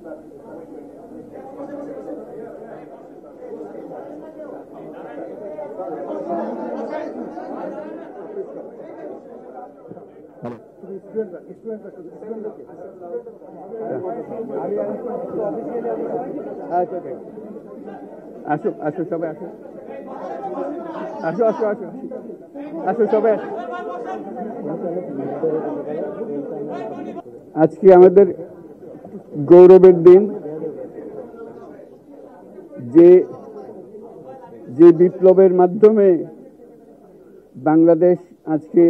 আসো আসো সবাই আসো আসো আসো আসো আসো সবাই। আজকে আমাদের গৌরবের দিন, যে যে বিপ্লবের মাধ্যমে বাংলাদেশ আজকে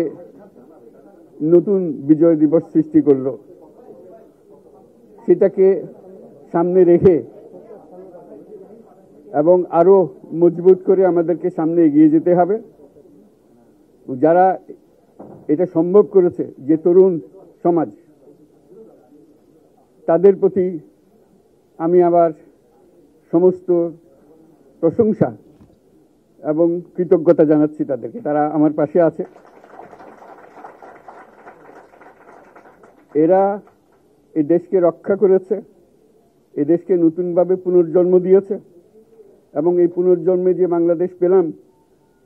নতুন বিজয় দিবস সৃষ্টি করল, সেটাকে সামনে রেখে এবং আরো মজবুত করে আমাদেরকে সামনে এগিয়ে যেতে হবে। যারা এটা সম্ভব করেছে, যে তরুণ সমাজ, তাদের প্রতি আমি আবার সমস্ত প্রশংসা এবং কৃতজ্ঞতা জানাচ্ছি তাদেরকে। তারা আমার পাশে আছে। এরা এই দেশকে রক্ষা করেছে, এই দেশকে নতুনভাবে পুনর্জন্ম দিয়েছে, এবং এই পুনর্জন্মে যে বাংলাদেশ পেলাম,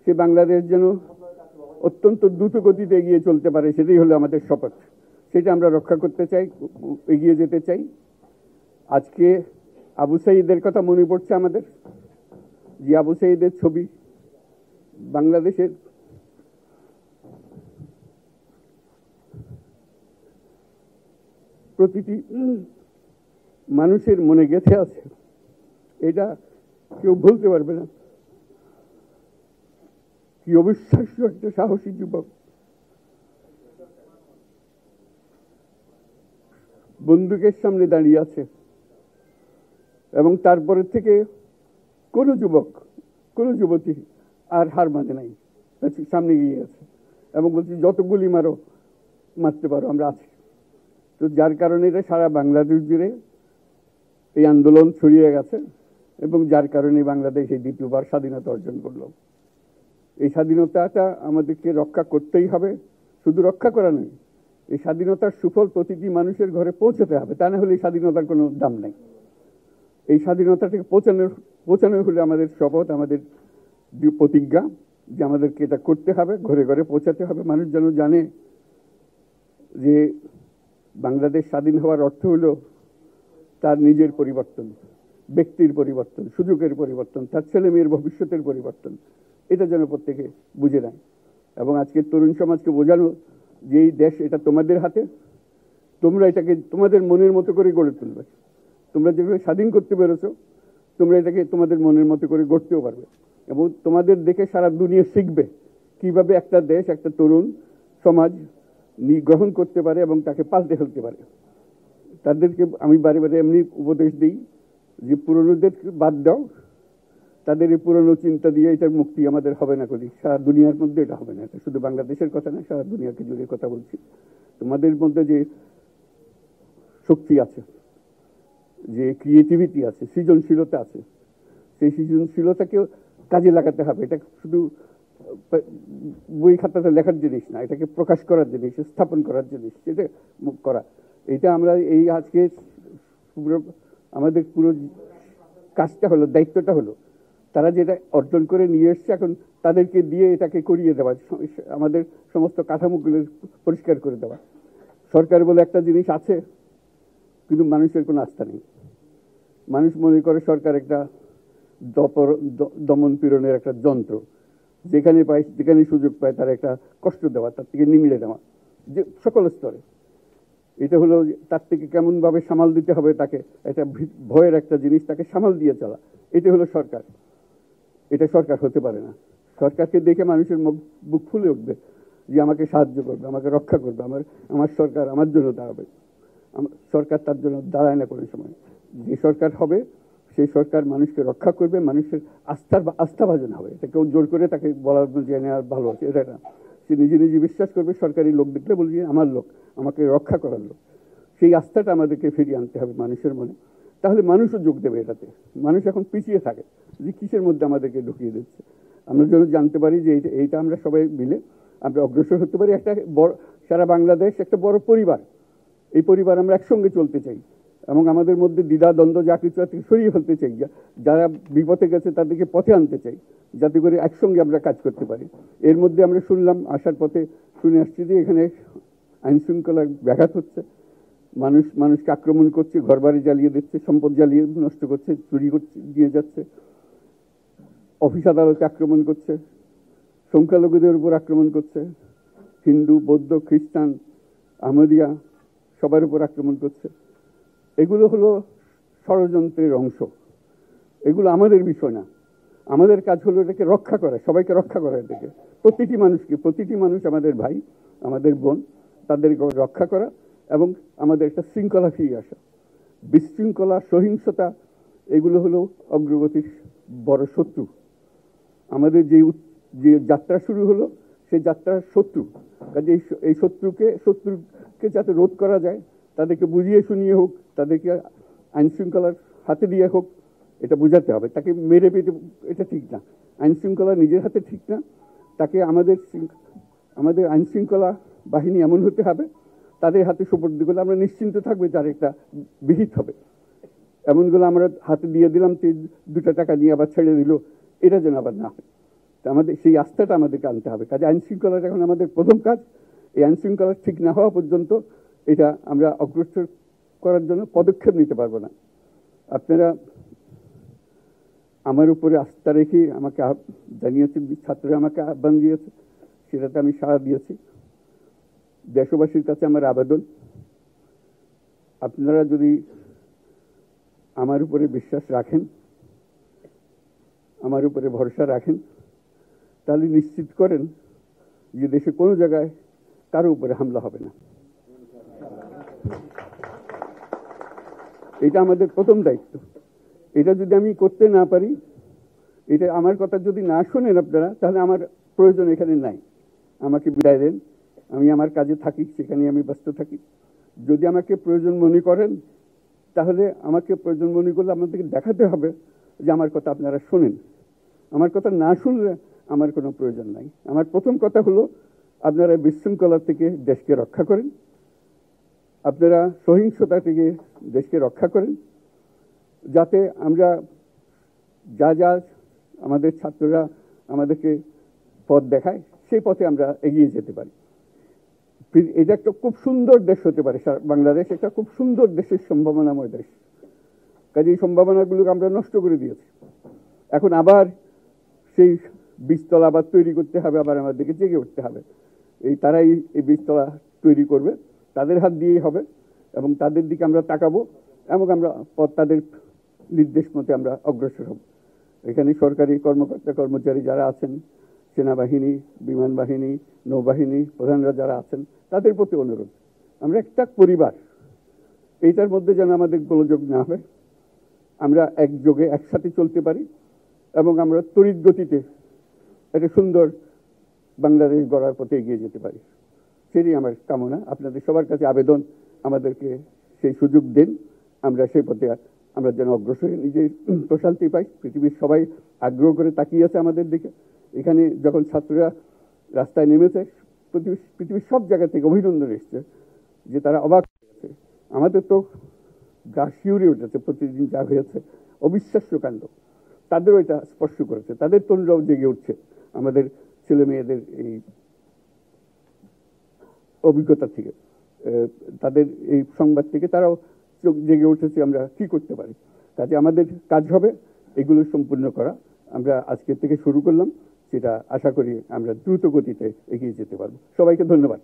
সে বাংলাদেশ যেন অত্যন্ত দ্রুত গতিতে এগিয়ে চলতে পারে, সেটাই হলো আমাদের শপথ। সেটা আমরা রক্ষা করতে চাই, এগিয়ে যেতে চাই। আজকে আবু সাঈদের কথা মনে পড়ছে আমাদের, যে আবু সাঈদের ছবি বাংলাদেশের প্রতিটি মানুষের মনে গেঁথে আছে, এটা কেউ বলতে পারবে না। কি অবিশ্বাস্য একটা সাহসী যুবক, বন্দুকের সামনে দাঁড়িয়ে আছে, এবং তারপরে থেকে কোনো যুবক, কোনো যুবতী আর হার মানে নাই, সামনে গিয়ে আছে এবং বলছে যত গুলি মারো, মারতে পারো, আমরা আছি। তো যার কারণে এটা সারা বাংলাদেশ জুড়ে এই আন্দোলন ছড়িয়ে গেছে, এবং যার কারণে বাংলাদেশ এই দ্বিতীয়বার স্বাধীনতা অর্জন করল। এই স্বাধীনতাটা আমাদেরকে রক্ষা করতেই হবে। শুধু রক্ষা করা নয়, এই স্বাধীনতার সুফল প্রতিটি মানুষের ঘরে পৌঁছাতে হবে, তা না হলে এই স্বাধীনতার কোনো দাম নাই। এই স্বাধীনতাটাকে পৌঁছানো হলে আমাদের শপথ, আমাদের প্রতিজ্ঞা, যে আমাদেরকে এটা করতে হবে, ঘরে ঘরে পৌঁছাতে হবে। মানুষ যেন জানে যে বাংলাদেশ স্বাধীন হওয়ার অর্থ হলো তার নিজের পরিবর্তন, ব্যক্তির পরিবর্তন, সুযোগের পরিবর্তন, তার ছেলে মেয়ের ভবিষ্যতের পরিবর্তন। এটা যেন প্রত্যেকে বুঝে নেয়, এবং আজকের তরুণ সমাজকে বোঝানো যে এই দেশ এটা তোমাদের হাতে, তোমরা এটাকে তোমাদের মনের মতো করে গড়ে তুলবে। তোমরা যেভাবে স্বাধীন করতে পেরেছো, তোমরা এটাকে তোমাদের মনের মতো করে গড়তেও পারবে, এবং তোমাদের দেখে সারা দুনিয়া শিখবে কিভাবে একটা দেশ, একটা তরুণ সমাজ গ্রহণ করতে পারে এবং তাকে পাল্টে ফেলতে পারে। তাদেরকে আমি বারে বারে এমনি উপদেশ দিই যে পুরনোদের বাদ দাও, তাদের এই পুরনো চিন্তা দিয়ে এটার মুক্তি আমাদের হবে না, করি সারা দুনিয়ার মধ্যে এটা হবে না। এটা শুধু বাংলাদেশের কথা না, সারা দুনিয়াকে জুড়ে কথা বলছি। তোমাদের মধ্যে যে শক্তি আছে, যে ক্রিয়েটিভিটি আছে, সৃজনশীলতা আছে, সেই সৃজনশীলতাকেও কাজে লাগাতে হবে। এটা শুধু বই খাতাতে লেখার জিনিস না, এটাকে প্রকাশ করার জিনিস, স্থাপন করার জিনিস, এটা করা। এটা আমরা এই আজকে আমাদের পুরো কাজটা হলো, দায়িত্বটা হলো, তারা যেটা অর্জন করে নিয়ে এসছে, এখন তাদেরকে দিয়ে এটাকে করিয়ে দেওয়া, আমাদের সমস্ত কাঠামোগুলো পরিষ্কার করে দেওয়া। সরকার বলে একটা জিনিস আছে, কিন্তু মানুষের কোনো আস্থা নেই। মানুষ মনে করে সরকার একটা দমন পীড়নের একটা যন্ত্র, যেখানে পায়, যেখানে সুযোগ পায় তার একটা কষ্ট দেওয়া, তার থেকে নিমিড়ে দেওয়া, যে সকল স্তরে। এটা হলো তার থেকে কেমন ভাবে সামাল দিতে হবে, তাকে একটা ভয়ের একটা জিনিস, তাকে সামাল দিয়ে চলা, এটা হলো সরকার। এটা সরকার হতে পারে না। সরকারকে দেখে মানুষের বুক ফুলে উঠবে যে আমাকে সাহায্য করবে, আমাকে রক্ষা করবে, আমার সরকার আমার জন্য দাঁড়াবে। সরকার তার জন্য দাঁড়ায় না কোনো সময়। যে সরকার হবে, সেই সরকার মানুষকে রক্ষা করবে, মানুষের আস্থাভাজন হবে। এটা কেউ জোর করে তাকে বলার জেনে আর ভালো আছে, এটা না। সে নিজে নিজে বিশ্বাস করবে, সরকারি লোক দেখলে বলবে আমার লোক, আমাকে রক্ষা করার লোক। সেই আস্থাটা আমাদেরকে ফিরিয়ে আনতে হবে মানুষের মনে, তাহলে মানুষও যোগ দেবে এটাতে। মানুষ এখন পিছিয়ে থাকে যে কিসের মধ্যে আমাদেরকে ঢুকিয়ে দিচ্ছে। আমরা যেন জানতে পারি যে এইটা আমরা সবাই মিলে আমরা অগ্রসর হতে পারি। একটা বড়, সারা বাংলাদেশ একটা বড় পরিবার, এই পরিবার আমরা একসঙ্গে চলতে চাই, এবং আমাদের মধ্যে দ্বিধা দ্বন্দ্ব যা কিছু আছে সরিয়ে ফেলতে চাই, যারা বিপথে গেছে তাদেরকে পথে আনতে চাই, যাতে করে একসঙ্গে আমরা কাজ করতে পারি। এর মধ্যে আমরা শুনলাম, আসার পথে শুনে আসছি যে এখানে আইন শৃঙ্খলার ব্যাঘাত হচ্ছে, মানুষকে আক্রমণ করছে, ঘরবাড়ি জ্বালিয়ে দিচ্ছে, সম্পদ জ্বালিয়ে নষ্ট করছে, চুরি করছে, দিয়ে যাচ্ছে, অফিস আদালতে আক্রমণ করছে, সংখ্যালঘুদের উপর আক্রমণ করছে, হিন্দু, বৌদ্ধ, খ্রিস্টান, আহমদিয়া সবার উপর আক্রমণ করছে। এগুলো হলো ষড়যন্ত্রের অংশ, এগুলো আমাদের বিষয় না। আমাদের কাজ হলো এটাকে রক্ষা করা, সবাইকে রক্ষা করা, এটাকে প্রতিটি মানুষ আমাদের ভাই, আমাদের বোন, তাদেরকে রক্ষা করা এবং আমাদের একটা শৃঙ্খলা ফিরিয়ে আসা। বিশৃঙ্খলা, সহিংসতা এগুলো হলো অগ্রগতির বড় শত্রু। আমাদের যে যাত্রা শুরু হলো সেই যাত্রার শত্রু, কাজে এই শত্রুকে যাতে রোধ করা যায়, তাদেরকে বুঝিয়ে শুনিয়ে হোক, তাদেরকে আইন শৃঙ্খলার হাতে দিয়ে হোক, এটা বোঝাতে হবে। তাকে মেরে পেটে এটা ঠিক না, আইন শৃঙ্খলা নিজের হাতে ঠিক না। তাকে আমাদের আইন শৃঙ্খলা বাহিনী এমন হতে হবে, তাদের হাতে সুপর্দ করলে আমরা নিশ্চিন্ত থাকবে তার একটা বিহিত হবে। এমনগুলো আমরা হাতে দিয়ে দিলাম, 2 টাকা নিয়ে আবার ছেড়ে দিল, এটা যেন আবার না হয়। আমাদের সেই আস্থাটা আমাদেরকে আনতে হবে। কাজে আইন শৃঙ্খলাটা এখন আমাদের প্রথম কাজ। এই আইন শৃঙ্খলা ঠিক না হওয়া পর্যন্ত এটা আমরা অগ্রসর করার জন্য পদক্ষেপ নিতে পারবো না। আপনারা আমার উপরে আস্থা রেখে আমাকে জানিয়েছেন, ছাত্ররা আমাকে আহ্বান দিয়েছে, সেটাতে আমি সাড়া দিয়েছি। দেশবাসীর কাছে আমার আবেদন, আপনারা যদি আমার উপরে বিশ্বাস রাখেন, আমার উপরে ভরসা রাখেন, তাহলে নিশ্চিত করেন যে দেশে কোনো জায়গায় কারো উপরে হামলা হবে না। এটা আমাদের প্রথম দায়িত্ব। এটা যদি আমি করতে না পারি, এটা আমার কথা যদি না শোনেন আপনারা, তাহলে আমার প্রয়োজন এখানে নাই। আমাকে বিদায় দেন, আমি আমার কাজে থাকি, সেখানে আমি ব্যস্ত থাকি। যদি আমাকে প্রয়োজন মনে করেন, তাহলে আমাকে প্রয়োজন মনে করলে আপনাদেরকে দেখাতে হবে যে আমার কথা আপনারা শোনেন। আমার কথা না শুনলে আমার কোনো প্রয়োজন নাই। আমার প্রথম কথা হলো, আপনারা বিশৃঙ্খলা থেকে দেশকে রক্ষা করেন, আপনারা সহিংসতা থেকে দেশকে রক্ষা করেন, যাতে আমরা যা আমাদের ছাত্ররা আমাদেরকে পথ দেখায়, সেই পথে আমরা এগিয়ে যেতে পারি। এটা একটা খুব সুন্দর দেশ হতে পারে, বাংলাদেশ একটা খুব সুন্দর দেশের সম্ভাবনাময় দেশ। কাজে এই সম্ভাবনাগুলোকে আমরা নষ্ট করে দিয়েছি। এখন আবার সেই বীজতলা আবার তৈরি করতে হবে, আবার আমাদেরকে জেগে উঠতে হবে। তারাই এই বীজতলা তৈরি করবে, তাদের হাত দিয়েই হবে, এবং তাদের দিকে আমরা তাকাবো এবং আমরা তাদের নির্দেশ মতে আমরা অগ্রসর হব। এখানে সরকারি কর্মকর্তা কর্মচারী যারা আছেন, সেনাবাহিনী, বিমান বাহিনী, নৌবাহিনী প্রধানরা যারা আছেন, তাদের প্রতি অনুরোধ, আমরা একটা পরিবার, এইটার মধ্যে যেন আমাদের গোলযোগ না হয়, আমরা একযোগে একসাথে চলতে পারি এবং আমরা তড়িৎ গতিতে একটা সুন্দর বাংলাদেশ গড়ার পথে এগিয়ে যেতে পারি। সেটাই আমার কামনা। আপনাদের সবার কাছে আবেদন, আমাদেরকে সেই সুযোগ দেন, আমরা সেই পথে আমরা যেন অগ্রসর নিজে প্রশান্তি পাই। পৃথিবীর সবাই আগ্রহ করে তাকিয়ে আছে আমাদের দিকে। এখানে যখন ছাত্ররা রাস্তায় নেমেছে, পৃথিবীর সব জায়গা থেকে অভিনন্দন এসছে, যে তারা অবাক হয়েছে। আমাদের তো গা শিউরে উঠেছে, প্রতিদিন যা হয়েছে অবিশ্বাস্য কাণ্ড। তাদেরও এটা স্পর্শ করেছে, তাদের তরুণরাও জেগে উঠছে আমাদের ছেলে মেয়েদের এই অভিজ্ঞতা থেকে, তাদের এই সংবাদ থেকে তারাও চোখ জেগে উঠেছে আমরা কি করতে পারি। কাজে আমাদের কাজ হবে এগুলো সম্পূর্ণ করা। আমরা আজকে থেকে শুরু করলাম, সেটা আশা করি আমরা দ্রুত গতিতে এগিয়ে যেতে পারবো। সবাইকে ধন্যবাদ।